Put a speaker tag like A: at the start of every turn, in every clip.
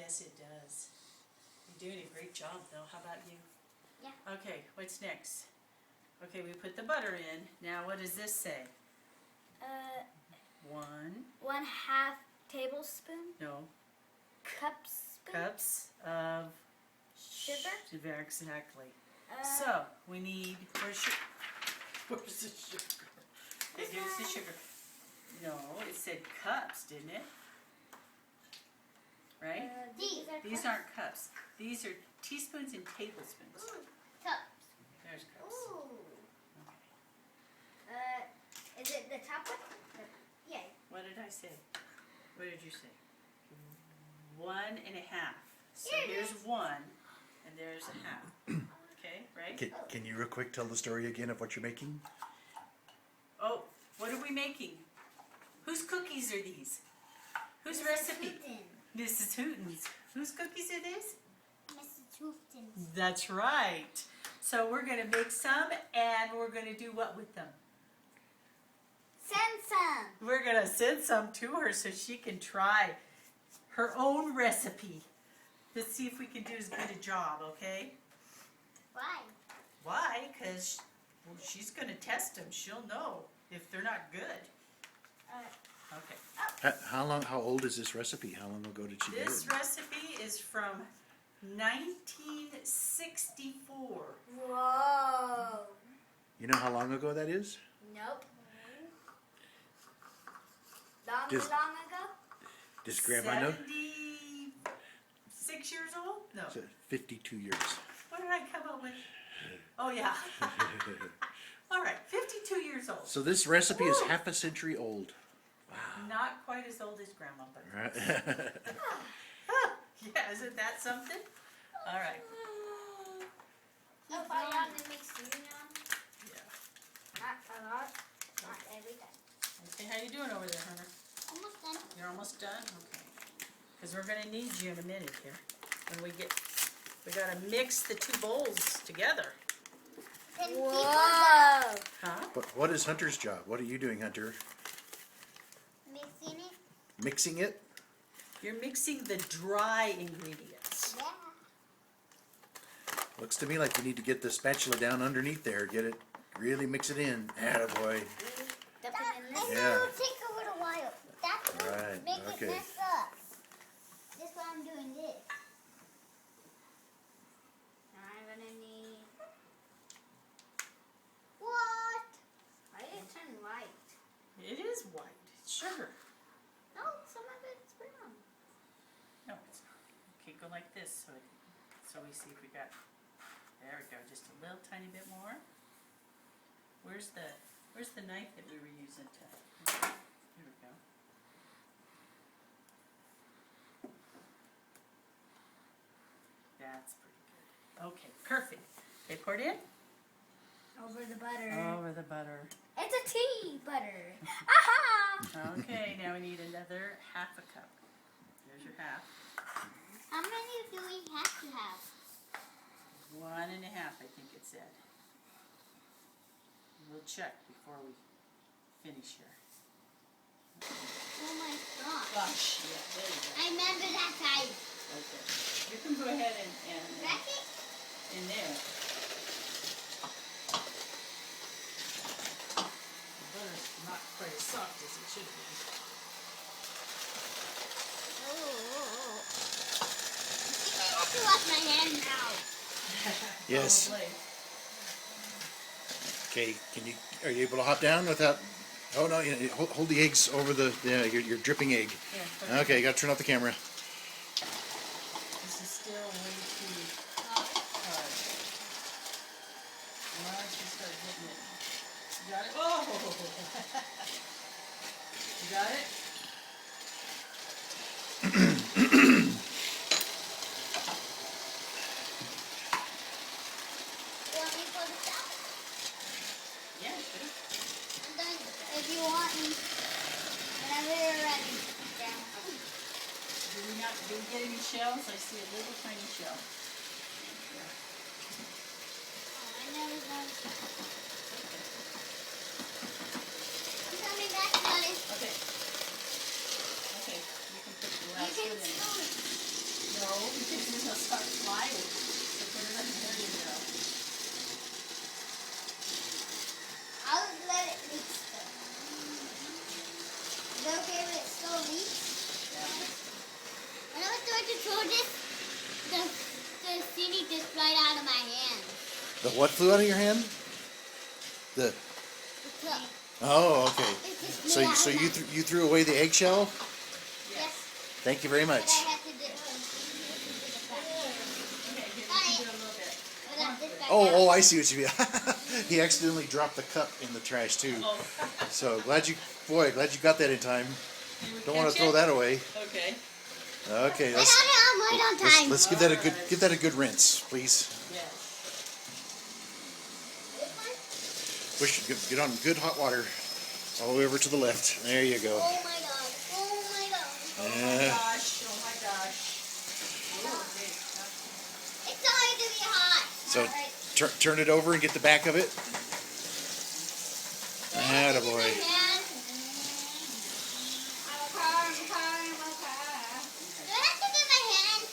A: Yes, it does. You're doing a great job, though. How about you?
B: Yeah.
A: Okay, what's next? Okay, we put the butter in. Now, what does this say?
B: 1/2 tablespoon.
A: No.
B: Cups
A: of
B: sugar.
A: Exactly. So we need. Where's the sugar? Hey, here's the sugar. No, it said cups, didn't it? Right? These aren't cups. These are teaspoons and tablespoons.
B: Ooh, cups.
A: There's cups.
B: Ooh.
A: Okay.
B: Is it the top one? Yeah.
A: What did I say? What did you say? 1.5. So here's 1, and there's a half. Okay, right?
C: Can you real quick tell the story again of what you're making?
A: Oh, what are we making? Whose cookies are these? Whose recipe? Mrs. Hooten's. Whose cookies are these?
B: Mrs. Hooten's.
A: That's right. So we're going to make some, and we're going to do what with them?
B: Send some.
A: We're going to send some to her so she can try her own recipe. Let's see if we can do as good a job, okay?
B: Why?
A: Why? Because she's going to test them. She'll know if they're not good. Okay.
C: How old is this recipe? How long ago did she do it?
A: This recipe is from 1964.
B: Whoa.
C: You know how long ago that is?
B: Nope. Long
C: Just-
B: ago?
C: Does Grandma know?
A: 76 years old? No.
C: So 52 years.
A: What did I come up with? Oh, yeah. All right, 52 years old.
C: So this recipe is half a century old.
A: Not quite as old as Grandma, but
C: Right.
A: yeah, isn't that something? All right.
B: You put it on the mixer, you know?
A: Yeah.
B: Not a lot. Not every time.
A: Okay, how you doing over there, Hunter?
B: Almost done.
A: You're almost done? Okay. Because we're going to need you in a minute here. When we got to mix the two bowls together.
B: Whoa.
A: Huh?
C: What is Hunter's job? What are you doing, Hunter?
B: Mixing it?
C: Mixing it?
A: You're mixing the dry ingredients.
B: Yeah.
C: Looks to me like we need to get the spatula down underneath there. Get it, really mix it in. Attaboy. Yeah.
B: It'll take a little while. That's what
C: Right,
B: make
C: okay.
B: it mess up. That's why I'm doing this. I'm gonna need... What? Why did it turn white?
A: It is white. It's sugar.
B: No, some of it's brown.
A: No, it's not. Okay, go like this so we see if we got. There we go. Just a little tiny bit more. Where's the knife that we were using to? Here we go. That's pretty good. Okay, perfect. Okay, pour it in.
B: Over the butter.
A: Over the butter.
B: It's a tea butter. Aha!
A: Okay, now we need another half a cup. There's your half.
B: How many do we have to have?
A: 1.5, I think it said. We'll check before we finish here.
B: Oh my gosh.
A: Gosh, yeah, there you go.
B: I remember that time.
A: Okay. You can go ahead and
B: Crack it?
A: in there. The butter's not quite as soft as it should be.
B: Oh. I have to wash my hands now.
C: Yes.
A: Probably.
C: Okay, are you able to hop down without? Oh no, hold the eggs over your dripping egg.
A: Yeah, put it-
C: Okay, you gotta turn off the camera.
A: This is still way too hard. Why don't you start getting it? You got it? Oh! You got it?
B: You want me to put it out?
A: Yeah, sure.
B: And then, if you want me, whenever you're ready. Down.
A: Do we get any shells? I see a little tiny shell.
B: I never done. I'm coming back, Daddy.
A: Okay. Okay, you can put the
B: You
A: last
B: can
A: one in.
B: spoon it.
A: No,
C: The what flew out of your hand? The
B: The cup.
C: oh, okay.
B: It just
C: So
B: flew out
C: so
B: of
C: you
B: my-
C: you threw away the eggshell?
B: Yes.
C: Thank you very
B: But I
C: much.
B: have to do it.
A: Okay, here, you can do a little bit.
C: Oh, I see what you mean. He accidentally dropped the cup in the trash too.
A: Oh.
C: So glad you got that in time.
A: You
C: Don't want
A: catch
C: to throw
A: it?
C: that away.
A: Okay.
C: Okay,
B: I got it on right on time.
C: let's give that a good rinse, please.
A: Yes.
C: Push, get on good hot water all the way over to the left. There you go.
B: Oh my god. Oh my god.
A: Oh my
C: Yeah.
A: gosh, oh my gosh. Oh, okay.
B: It's starting to be hot.
C: So
B: Alright.
C: turn it over and get the back of it. Attaboy.
B: Do I have to get my hand?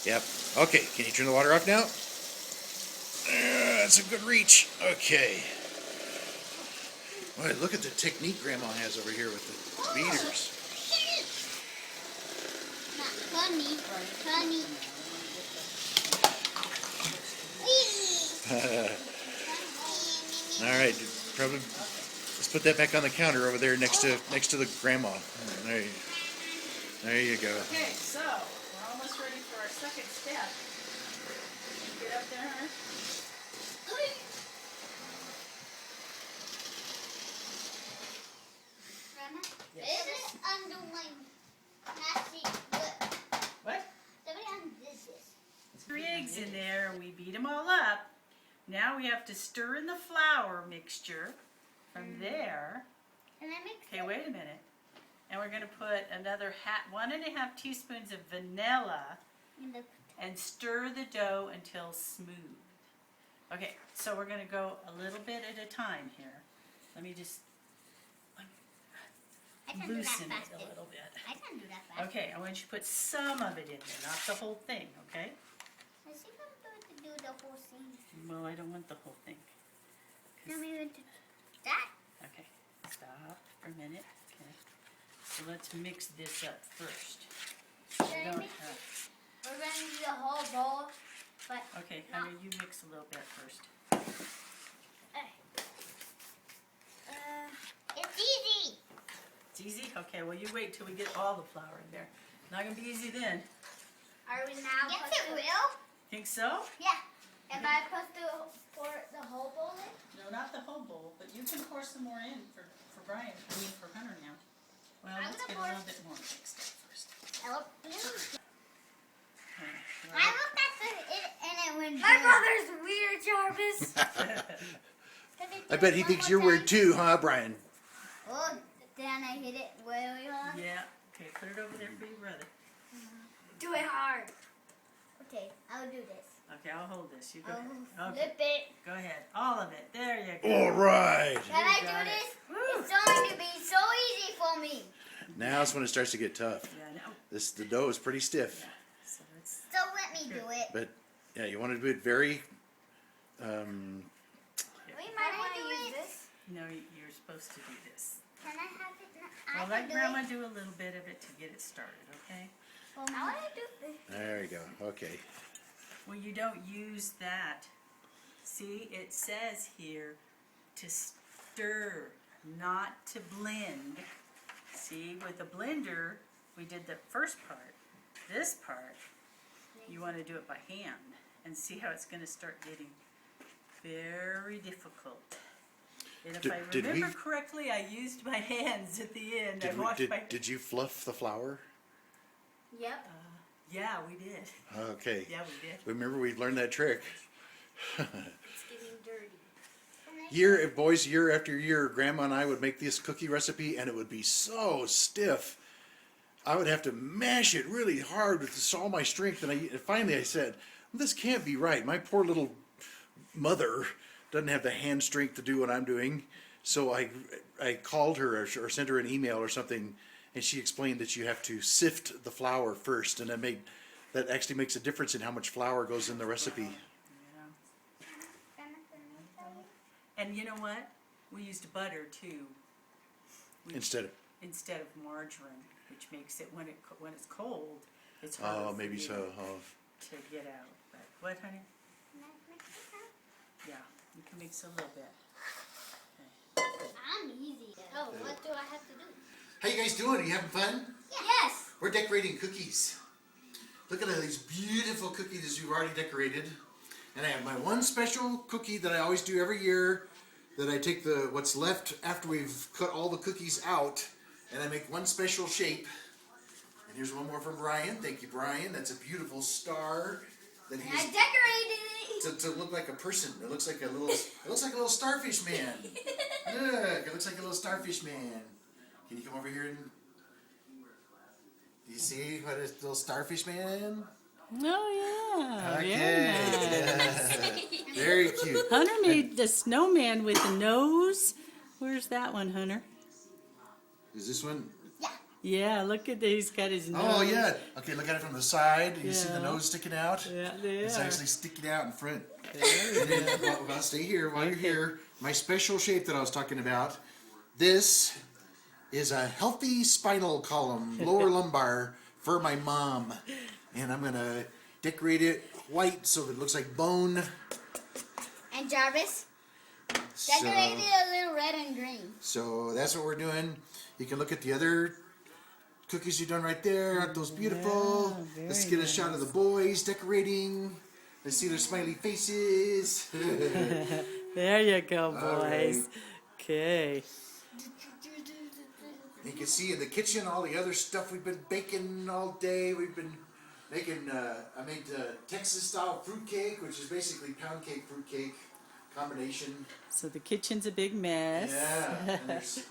C: Yep. Okay, can you turn the water off now? That's a good reach. Okay. Boy, look at the technique Grandma has over here with the beaters.
B: Not funny. Funny.
C: All right, probably. Let's put that back on the counter over there next to the grandma. There you go.
A: Okay, so we're almost ready for our second step. Get up there, huh?
B: Grandma,
A: Yes.
B: is it under my nasty lip?
A: What?
B: Somebody undid this.
A: 3 eggs in there and we beat them all up. Now we have to stir in the flour mixture from there.
B: Can I mix
A: Okay, wait a minute. And we're going to put another 1.5 teaspoons of vanilla
B: in the
A: and stir the dough until smooth. Okay, so we're going to go a little bit at a time here. Let me just
B: I can do that
A: loosen
B: fast.
A: it a little bit.
B: I can do that fast.
A: Okay, I want you to put some of it in there, not the whole thing, okay?
B: I think I'm going to do the whole thing.
A: Well, I don't want the whole thing. 'Cause-
B: Tell me when to that.
A: Okay, stop for a minute. Okay, so let's mix this up first.
B: Should
A: We
B: I
A: don't
B: mix it?
A: have-
B: We're going to do the whole bowl, but
A: Okay,
B: No.
A: honey, you mix a little bit first.
B: It's easy.
A: It's easy? Okay, well you wait till we get all the flour in there. Not gonna be easy then.
B: Are we now? Yes, it will.
A: Think so?
B: Yeah. Am I supposed to pour the whole bowl in?
A: No, not the whole bowl, but you can pour some more in for Brian, for Hunter now. Well,
B: I'm
A: let's
B: gonna
A: get a
B: pour-
A: little bit more mixed up first. Okay,
B: I
A: well,
B: looked at it and it went. My brother's weird, Jarvis.
C: I bet he thinks you're weird too, huh, Brian?
B: Oh, then I hit it way hard.
A: yeah, okay, put it over there for your brother.
B: Do it hard. Okay, I'll do this.
A: Okay, I'll hold this. You go ahead.
B: I'll
A: Okay,
B: flip it.
A: go ahead. All of it. There you go.
C: All right.
B: Can I
A: got
B: do
A: it.
B: this?
A: Woo.
B: It's going to be so easy for me.
C: Now's when it starts to get tough.
A: Yeah, no.
C: The dough is pretty stiff,
A: Yeah. So let's.
B: So let me do it.
C: but yeah, you want to do it very.
B: We might want to use this.
A: No, you're supposed to do this.
B: Can I have it now?
A: Well,
B: I
A: let
B: can do
A: Grandma
B: it.
A: do a little bit of it to get it started, okay?
B: Well, I want to do this.
C: There you go. Okay.
A: Well, you don't use that. See, it says here to stir, not to blend. See, with the blender, we did the first part. This part, you want to do it by hand. And see how it's going to start getting very difficult. And if I
C: Did we-
A: remember correctly, I used my hands at the end. I washed my...
C: Did you fluff the flour?
B: Yep.
A: Yeah, we did.
C: Okay.
A: Yeah, we did.
C: Remember we learned that trick.
B: It's getting dirty.
C: Year after year, Grandma and I would make this cookie recipe, and it would be so stiff. I would have to mash it really hard with all my strength, and finally I said, "This can't be right. My poor little mother doesn't have the hand strength to do what I'm doing." So I called her or sent her an email or something, and she explained that you have to sift the flour first, and that actually makes a difference in how much flour goes in the recipe.
A: Yeah. And you know what? We used butter too.
C: Instead of
A: Instead of margarine, which makes it when it's cold, it's harder
C: maybe
A: for you
C: so. Oh.
A: to get out. But what, honey? Yeah, you can mix a little bit.
B: I'm easy. Oh, what do I have to do?
C: How you guys doing? Are you having fun?
B: Yes.
C: We're decorating cookies. Look at all these beautiful cookies we've already decorated. And I have my one special cookie that I always do every year, that I take what's left after we've cut all the cookies out, and I make one special shape. And here's one more from Brian. Thank you, Brian. That's a beautiful star that
B: I
C: he's
B: decorated it.
C: to look like a person. It looks like a little starfish man. Look, it looks like a little starfish man. Can you come over here and do you see what a little starfish man?
A: Oh yeah,
C: Okay.
A: very nice.
C: Very cute.
A: Hunter made the snowman with the nose. Where's that one, Hunter?
C: Is this one?
B: Yeah.
A: Yeah, look at that. He's got his nose.
C: Oh yeah. Okay, look at it from the side. You see the
A: Yeah.
C: nose sticking out?
A: Yeah, they
C: It's
A: are.
C: actually sticking out in front.
A: There
C: And then, well, stay here while you're here. My special shape that I was talking about. This is a healthy spinal column, lower lumbar for my mom. And I'm going to decorate it white so that it looks like bone.
B: And Jarvis
C: So,
B: decorated a little red and green.
C: so that's what we're doing. You can look at the other cookies you've done right there. Aren't those beautiful?
A: Yeah,
C: Let's
A: very
C: get a shot of the boys decorating. Let's see their smiley faces.
A: There you go, boys.
C: All right.
A: Okay.
C: You can see in the kitchen all the other stuff we've been baking all day. We've been making, I made Texas style fruit cake, which is basically pound cake, fruit cake combination.
A: So the kitchen's a big mess.
C: Yeah, and there's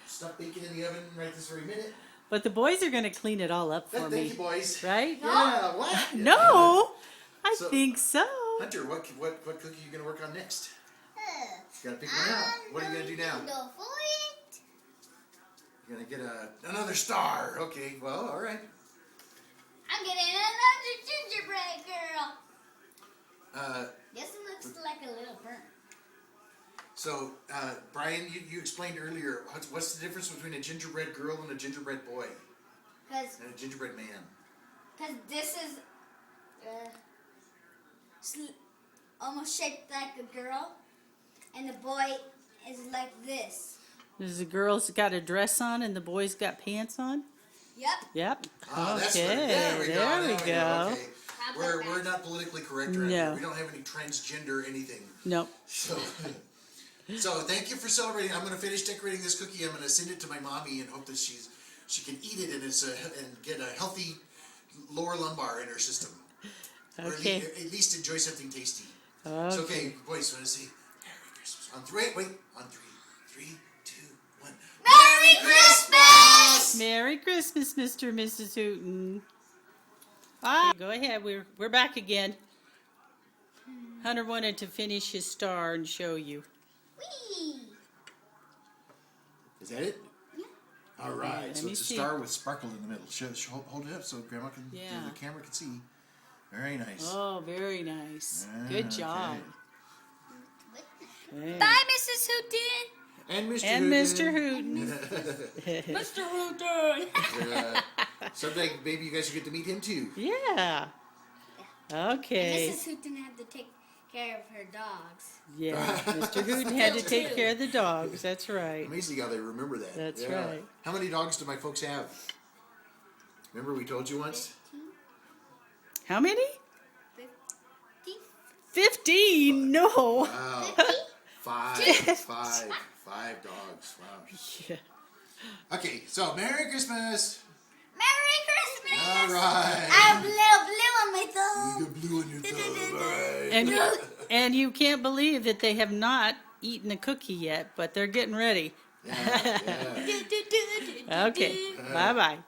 C: stuff baking in the oven right this very minute.
A: But the boys are going to clean it all up for
C: Thank
A: me.
C: you, boys.
A: Right?
C: Yeah, what?
A: No, I
C: So-
A: think so.
C: Hunter, what cookie are you going to work on next? You got to pick one out. What are you going to do now?
B: Go for it.
C: You're going to get another star. Okay, well, all right.
B: I'm getting another gingerbread girl.
C: Uh,
B: This looks like a little burnt.
C: So, Brian, you explained earlier, what's the difference between a gingerbread girl and a gingerbread boy?
B: Because
C: And a gingerbread man?
B: this is almost shaped like a girl. And the boy is like this.
A: Does the girl's got a dress on and the boy's got pants on?
B: Yep.
A: Yep.
C: Ah, that's
A: Okay,
C: right. There we go.
A: there we
C: Okay.
B: How about
C: We're
B: that?
C: not politically correct around
A: No.
C: here. We don't have any transgender anything.
A: Nope.
C: So, so thank you for celebrating. I'm going to finish decorating this cookie. I'm going to send it to my mommy and hope that she can eat it and and get a healthy lower lumbar in her system. Or
A: Okay.
C: at least enjoy something tasty.
A: Okay.
C: So, okay, boys, want to say Merry Christmas on three? Wait, on three. 3, 2, 1.
B: Merry Christmas!
A: Merry Christmas, Mr. and Mrs. Hooten. Ah, go ahead. We're back again. Hunter wanted to finish his star and show you.
B: Whee!
C: Is that it?
B: Yeah.
C: All right.
A: Let
C: So
A: me
C: it's a
A: see.
C: star with sparkle in the middle. Hold it up so Grandma can,
A: Yeah.
C: the camera can see. Very nice.
A: Oh, very nice.
C: Ah,
A: Good job. Okay.
B: Bye, Mrs. Hooten.
C: And Mr.
A: And
C: Hooten.
A: Mr. Hooten.
B: Mr. Hooten.
C: Someday maybe you guys will get to meet him too.
A: Yeah. Okay.
B: Mrs. Hooten had to take care of her dogs.
A: Yeah. Mr. Hooten had to take care of the dogs. That's right.
C: Amazing how they remember that.
A: That's
C: Yeah.
A: right.
C: How many dogs do my folks have? Remember we told you once?
A: How many?
B: 50.
A: 15? No.
C: Wow. 5 dogs. Wow.
A: Yeah.
C: Okay, so Merry Christmas.
B: Merry Christmas!
C: All right.
B: I have a little blue on my thumb.
C: You got blue on your thumb. All right.
A: And you can't believe that they have not eaten a cookie yet, but they're getting ready.
C: Yeah, yeah.
A: Okay. Bye-bye.